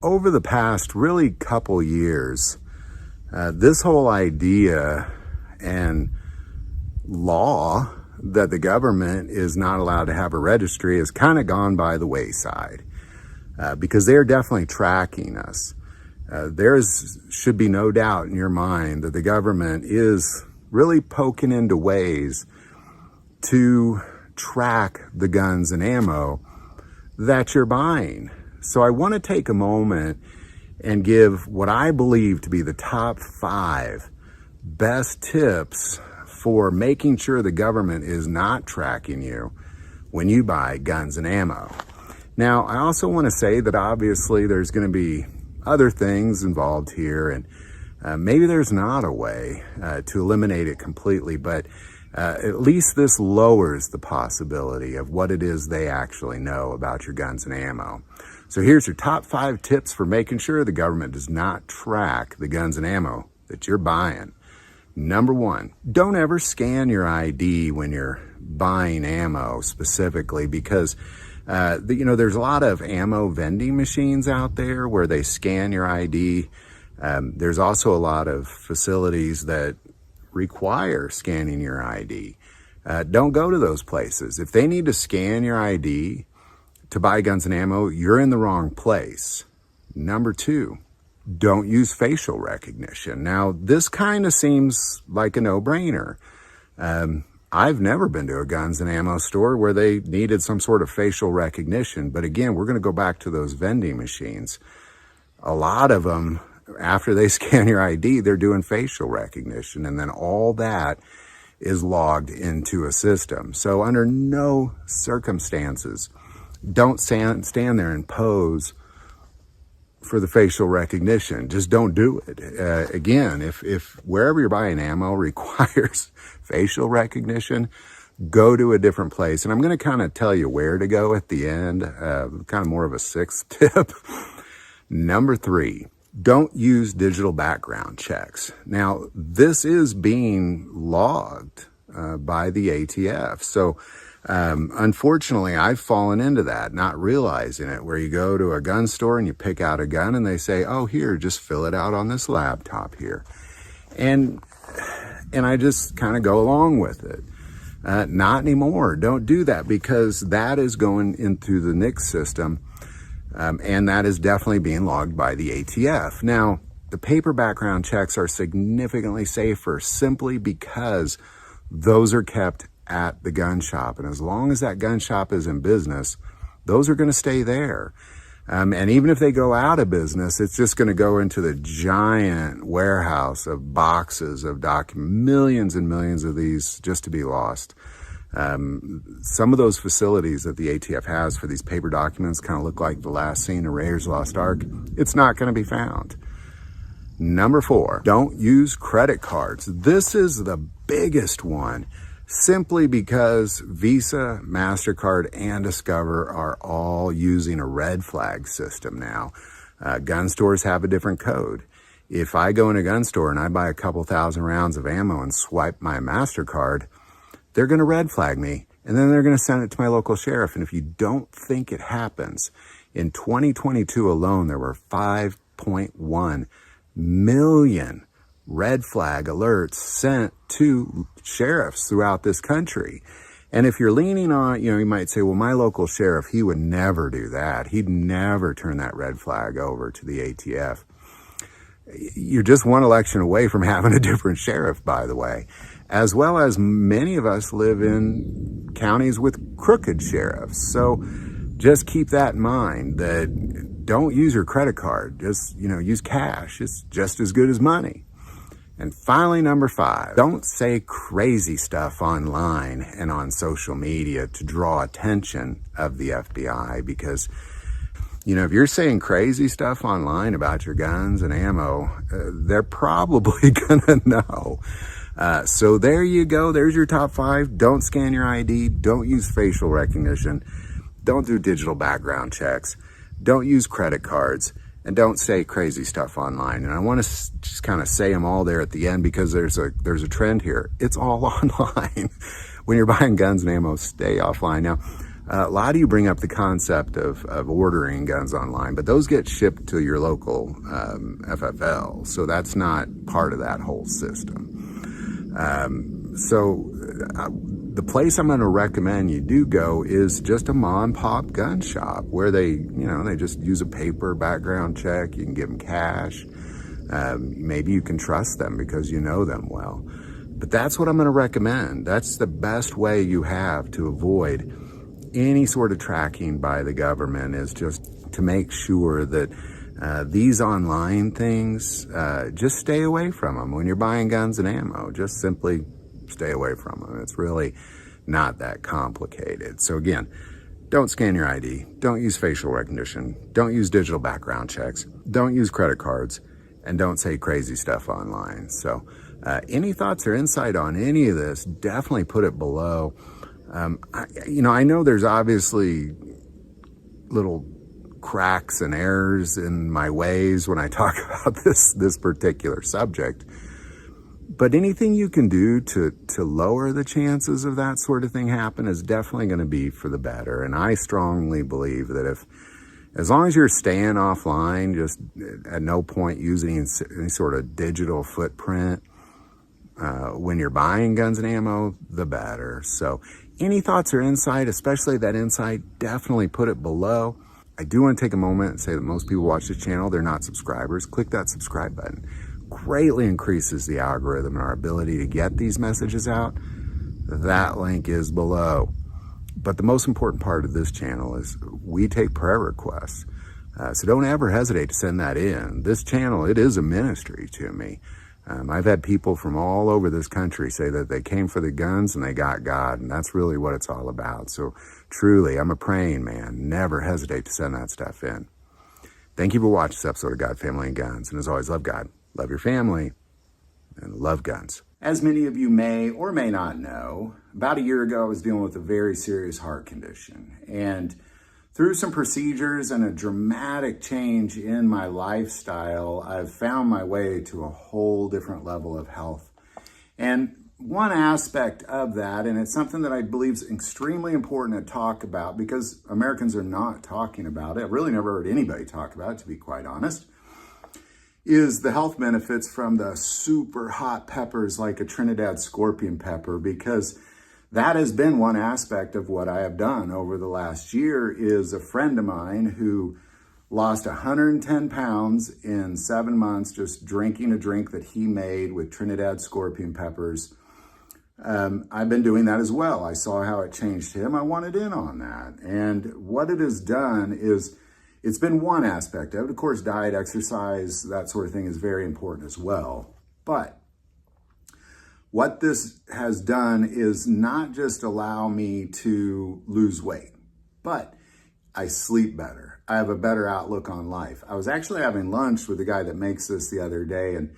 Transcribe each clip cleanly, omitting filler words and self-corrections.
Over the past really couple years, this whole idea and law that the government is not allowed to have a registry has kind of gone by the wayside because they're definitely tracking us. Should be no doubt in your mind that the government is really poking into ways to track the guns and ammo that you're buying. So I want to take a moment and give what I believe to be the top 5 best tips for making sure the government is not tracking you when you buy guns and ammo. Now, I also want to say that obviously there's going to be other things involved here, and maybe there's not a way to eliminate it completely, but at least this lowers the possibility of what it is they actually know about your guns and ammo. So here's your top 5 tips for making sure the government does not track the guns and ammo that you're buying. Number 1, don't ever scan your ID when you're buying ammo specifically, because there's a lot of ammo vending machines out there where they scan your ID. There's also a lot of facilities that require scanning your ID. Don't go to those places. If they need to scan your ID to buy guns and ammo, you're in the wrong place. Number 2, don't use facial recognition. Now, this kind of seems like a no-brainer. I've never been to a guns and ammo store where they needed some sort of facial recognition. But again, we're going to go back to those vending machines. A lot of them, after they scan your ID, they're doing facial recognition. And then all that is logged into a system. So under no circumstances, don't stand there and pose for the facial recognition. Just don't do it. Again, if wherever you're buying ammo requires facial recognition, go to a different place. And I'm going to kind of tell you where to go at the end, kind of more of a 6th tip. Number 3, don't use digital background checks. Now, this is being logged by the ATF. So unfortunately, I've fallen into that, not realizing it, where you go to a gun store and you pick out a gun and they say, oh, here, just fill it out on this laptop here. And I just kind of go along with it. Not anymore. Don't do that, because that is going into the NICS system, and that is definitely being logged by the ATF. Now, the paper background checks are significantly safer simply because those are kept at the gun shop. And as long as that gun shop is in business, those are going to stay there. And even if they go out of business, it's just going to go into the giant warehouse of boxes of documents, millions and millions of these just to be lost. Some of those facilities that the ATF has for these paper documents kind of look like the last scene of Raiders of the Lost Ark. It's not going to be found. Number 4, don't use credit cards. This is the biggest one, simply because Visa, MasterCard, and Discover are all using a red flag system now. Gun stores have a different code. If I go in a gun store and I buy a couple thousand rounds of ammo and swipe my MasterCard, they're going to red flag me, and then they're going to send it to my local sheriff. And if you don't think it happens, in 2022 alone, there were 5.1 million red flag alerts sent to sheriffs throughout this country. And if you're leaning on, you might say, well, my local sheriff, he would never do that. He'd never turn that red flag over to the ATF. You're just one election away from having a different sheriff, by the way, as well as many of us live in counties with crooked sheriffs. So just keep that in mind, that don't use your credit card. Just, use cash. It's just as good as money. And finally, number 5, don't say crazy stuff online and on social media to draw attention of the FBI, because, if you're saying crazy stuff online about your guns and ammo, they're probably gonna know. So there you go. There's your top 5. Don't scan your ID. Don't use facial recognition. Don't do digital background checks. Don't use credit cards. And don't say crazy stuff online. And I want to just kind of say them all there at the end, because there's a trend here. It's all online. When you're buying guns and ammo, stay offline. Now, A lot of you bring up the concept of ordering guns online, but those get shipped to your local FFL, so that's not part of that whole system. The place I'm going to recommend you do go is just a mom and pop gun shop where they just use a paper background check. You can give them cash. Maybe you can trust them because you know them well. But that's what I'm going to recommend. That's the best way you have to avoid any sort of tracking by the government, is just to make sure that these online things, just stay away from them. When you're buying guns and ammo, just simply stay away from them. It's really not that complicated. So again, don't scan your ID, don't use facial recognition, don't use digital background checks, don't use credit cards, and don't say crazy stuff online. So any thoughts or insight on any of this, definitely put it below. I know there's obviously little cracks and errors in my ways when I talk about this particular subject, but anything you can do to lower the chances of that sort of thing happen is definitely going to be for the better. And I strongly believe that as long as you're staying offline, just at no point using any sort of digital footprint when you're buying guns and ammo, the better. So any thoughts or insight, especially that insight, definitely put it below. I do want to take a moment and say that most people watch this channel, they're not subscribers. Click that subscribe button. Greatly increases the algorithm and our ability to get these messages out. That link is below. But the most important part of this channel is we take prayer requests. So don't ever hesitate to send that in. This channel, it is a ministry to me. I've had people from all over this country say that they came for the guns and they got God, and that's really what it's all about. So truly, I'm a praying man. Never hesitate to send that stuff in. Thank you for watching this episode of God, Family, and Guns. And as always, love God, love your family, and love guns. As many of you may or may not know, about a year ago, I was dealing with a very serious heart condition. And through some procedures and a dramatic change in my lifestyle, I've found my way to a whole different level of health. And one aspect of that, and it's something that I believe is extremely important to talk about because Americans are not talking about it. I've really never heard anybody talk about it, to be quite honest, is the health benefits from the super hot peppers like a Trinidad scorpion pepper, because that has been one aspect of what I have done over the last year. Is a friend of mine who lost 110 pounds in 7 months just drinking a drink that he made with Trinidad scorpion peppers. I've been doing that as well. I saw how it changed him. I wanted in on that. And what it has done is, it's been one aspect of it. Of course, diet, exercise, that sort of thing is very important as well. But what this has done is not just allow me to lose weight, but I sleep better. I have a better outlook on life. I was actually having lunch with the guy that makes this the other day, and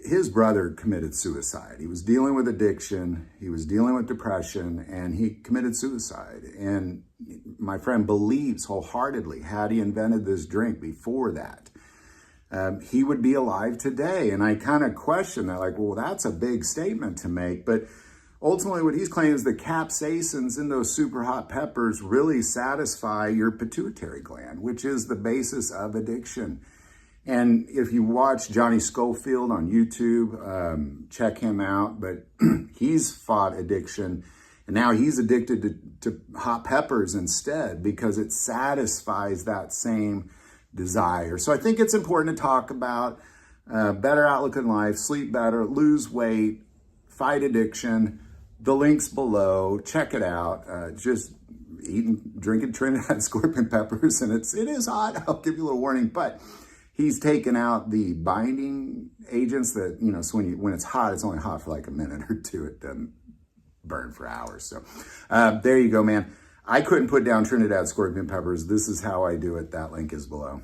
his brother committed suicide. He was dealing with addiction, he was dealing with depression, and he committed suicide. And my friend believes wholeheartedly, had he invented this drink before that, he would be alive today. And I kind of question that, like, well, that's a big statement to make. But ultimately what he's claiming is the capsaicins in those super hot peppers really satisfy your pituitary gland, which is the basis of addiction. And if you watch Johnny Schofield on YouTube, check him out. But he's fought addiction, and now he's addicted to hot peppers instead because it satisfies that same desire. So I think it's important to talk about better outlook in life, sleep better, lose weight, fight addiction. The link's below. Check it out. Just drinking Trinidad scorpion peppers, and it is hot. I'll give you a little warning, but he's taken out the binding agents that, so when it's hot, it's only hot for like a minute or two. It doesn't burn for hours. So there you go, man. I couldn't put down Trinidad scorpion peppers. This is how I do it. That link is below.